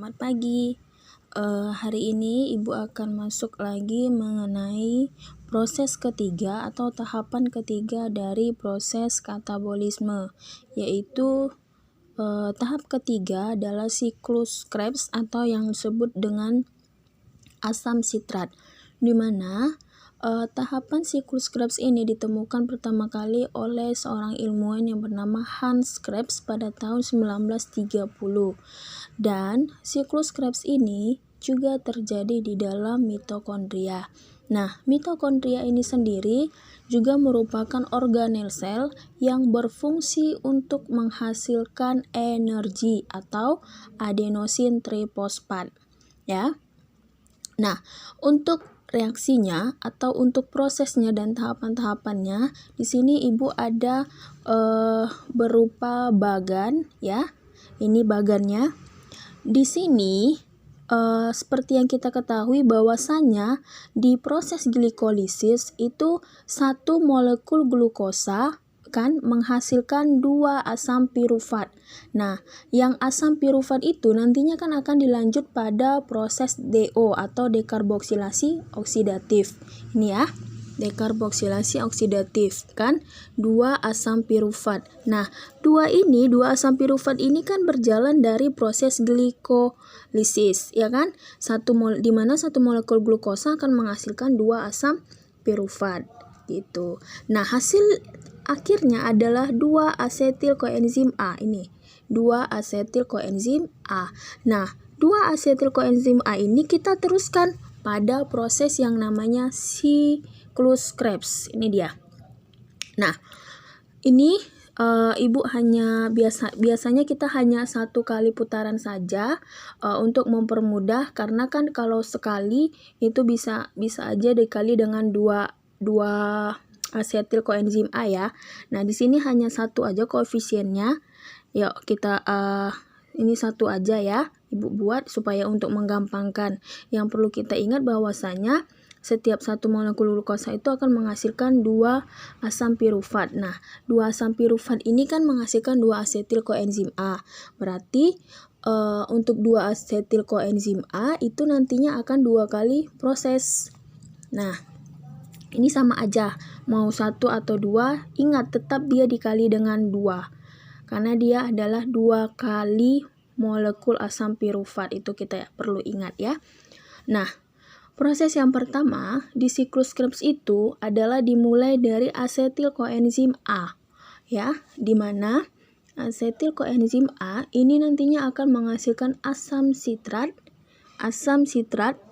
Selamat pagi. Hari ini Ibu akan masuk lagi mengenai proses ketiga atau tahapan ketiga dari proses katabolisme, yaitu tahap ketiga adalah siklus Krebs atau yang disebut dengan asam sitrat, di mana tahapan siklus Krebs ini ditemukan pertama kali oleh seorang ilmuwan yang bernama Hans Krebs pada tahun 1930. Dan siklus Krebs ini juga terjadi di dalam mitokondria. Nah, mitokondria ini sendiri juga merupakan organel sel yang berfungsi untuk menghasilkan energi atau adenosin trifosfat, ya. Nah, untuk reaksinya atau untuk prosesnya dan tahapan-tahapannya, di sini Ibu ada berupa bagan, ya. Ini bagannya. Di sini seperti yang kita ketahui bahwasanya di proses glikolisis itu satu molekul glukosa kan menghasilkan 2 asam pirufat. Nah, yang asam pirufat itu nantinya kan akan dilanjut pada proses DO atau dekarboksilasi oksidatif. Ini ya, dekarboksilasi oksidatif kan 2 asam pirufat. Nah, 2 asam pirufat ini kan berjalan dari proses glikolisis, ya kan? Di mana satu molekul glukosa akan menghasilkan 2 asam pirufat gitu. Nah, hasil akhirnya adalah 2 asetil koenzim A ini. 2 asetil koenzim A. Nah, 2 asetil koenzim A ini kita teruskan pada proses yang namanya siklus Krebs. Ini dia. Nah, ini Ibu hanya biasanya kita hanya 1 kali putaran saja untuk mempermudah, karena kan kalau sekali itu bisa aja dikali dengan 2 asetil koenzim A ya. Nah, di sini hanya 1 aja koefisiennya. Yuk kita ini 1 aja ya. Ibu buat supaya untuk menggampangkan. Yang perlu kita ingat bahwasanya setiap 1 molekul glukosa itu akan menghasilkan 2 asam pirufat. Nah, 2 asam pirufat ini kan menghasilkan 2 asetil koenzim A. Berarti untuk 2 asetil koenzim A itu nantinya akan 2 kali proses. Nah, ini sama aja, mau 1 atau 2, ingat tetap dia dikali dengan 2. Karena dia adalah 2 kali molekul asam pirufat, itu kita perlu ingat ya. Nah, proses yang pertama di siklus Krebs itu adalah dimulai dari asetil koenzim A, ya, di mana asetil koenzim A ini nantinya akan menghasilkan asam sitrat,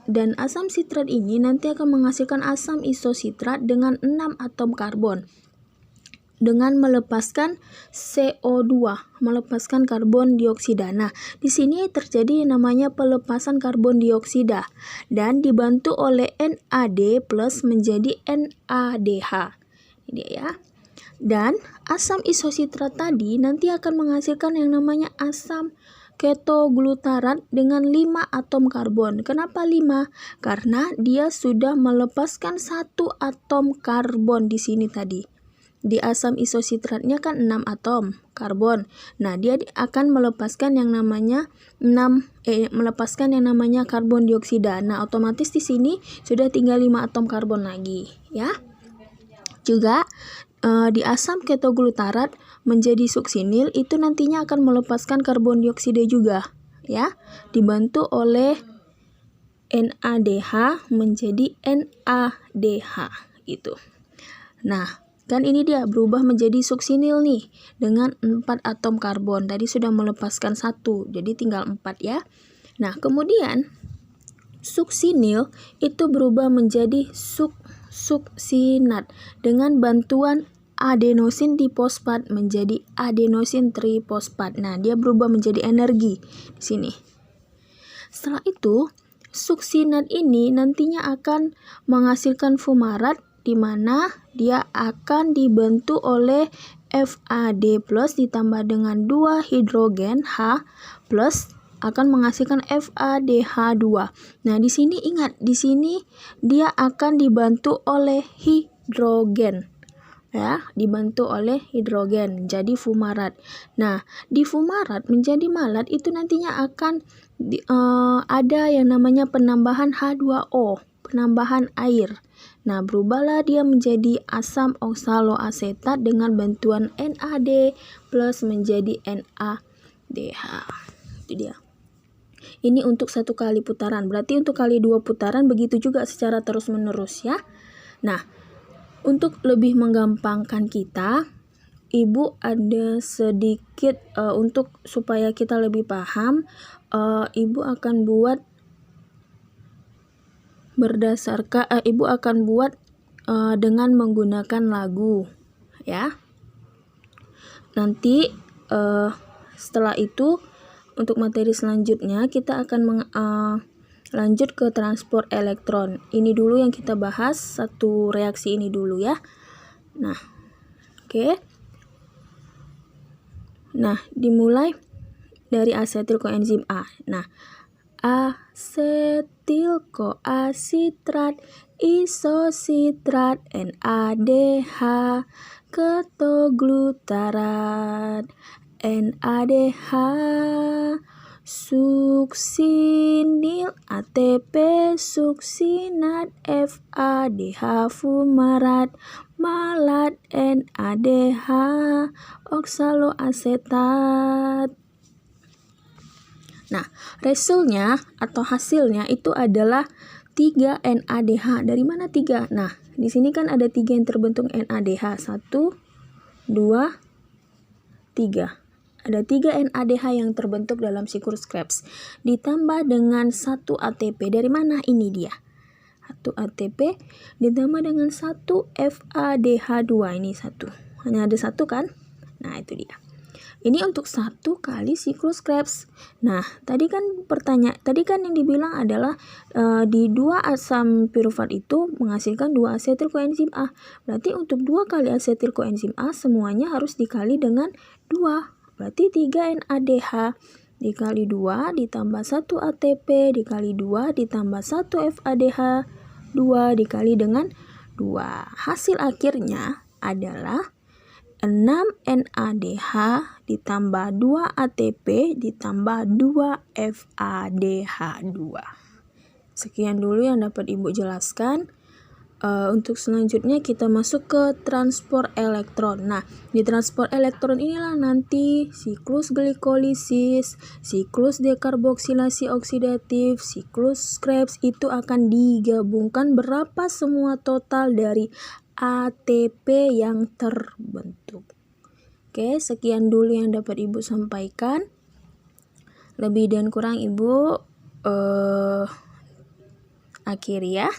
dan asam sitrat ini nanti akan menghasilkan asam isositrat dengan 6 atom karbon dengan melepaskan CO2, melepaskan karbon dioksida. Nah, di sini terjadi yang namanya pelepasan karbon dioksida dan dibantu oleh NAD plus menjadi NADH. Ini ya. Dan asam isositrat tadi nanti akan menghasilkan yang namanya asam ketoglutarat dengan 5 atom karbon. Kenapa 5? Karena dia sudah melepaskan 1 atom karbon di sini tadi. Di asam isositratnya kan 6 atom karbon. Nah, dia akan melepaskan yang namanya karbon dioksida. Nah, otomatis di sini sudah tinggal 5 atom karbon lagi, ya. Juga di asam ketoglutarat menjadi suksinil itu nantinya akan melepaskan karbon dioksida juga, ya, dibantu oleh NADH menjadi NADH gitu. Nah, kan ini dia berubah menjadi suksinil nih dengan 4 atom karbon. Tadi sudah melepaskan 1, jadi tinggal 4 ya. Nah, kemudian suksinil itu berubah menjadi suksinat dengan bantuan adenosin difosfat menjadi adenosin trifosfat. Nah, dia berubah menjadi energi di sini. Setelah itu, suksinat ini nantinya akan menghasilkan fumarat, di mana dia akan dibantu oleh FAD plus ditambah dengan 2 hidrogen H plus akan menghasilkan FADH2. Nah, di sini ingat, di sini dia akan dibantu oleh hidrogen. ya, dibantu oleh hidrogen jadi fumarat. Nah, di fumarat menjadi malat itu nantinya akan ada yang namanya penambahan H2O, penambahan air. Nah, berubahlah dia menjadi asam oksaloasetat dengan bantuan NAD plus menjadi NADH. Itu dia. Ini untuk 1 kali putaran, berarti untuk kali 2 putaran begitu juga secara terus-menerus ya. Nah, untuk lebih menggampangkan kita, Ibu ada sedikit untuk supaya kita lebih paham, Ibu akan buat dengan menggunakan lagu ya. Nanti setelah itu untuk materi selanjutnya kita akan lanjut ke transport elektron. Ini dulu yang kita bahas, satu reaksi ini dulu ya. Nah, oke. Nah, dimulai dari asetil koenzim A. Nah, asetil koasitrat isositrat NADH ketoglutarat NADH suksinil ATP suksinat FADH fumarat malat NADH oksaloasetat. Nah, resulnya atau hasilnya itu adalah 3 NADH. Dari mana 3? Nah, di sini kan ada 3 yang terbentuk NADH. 1, 2, 3. Ada 3 NADH yang terbentuk dalam siklus Krebs. Ditambah dengan 1 ATP. Dari mana ini dia? 1 ATP ditambah dengan 1 FADH2. Ini 1. Hanya ada 1 kan? Nah, itu dia. Ini untuk 1 kali siklus Krebs. Nah, tadi kan yang dibilang adalah di 2 asam pirufat itu menghasilkan 2 asetil koenzim A. Berarti untuk 2 kali asetil koenzim A semuanya harus dikali dengan 2. Berarti 3 NADH dikali 2 ditambah 1 ATP dikali 2 ditambah 1 FADH 2 dikali dengan 2. Hasil akhirnya adalah 6 NADH ditambah 2 ATP ditambah 2 FADH2. Sekian dulu yang dapat Ibu jelaskan. Untuk selanjutnya kita masuk ke transport elektron. Nah, di transport elektron inilah nanti siklus glikolisis, siklus dekarboksilasi oksidatif, siklus Krebs itu akan digabungkan berapa semua total dari ATP yang terbentuk. Oke, sekian dulu yang dapat Ibu sampaikan. Lebih dan kurang Ibu akhiri ya.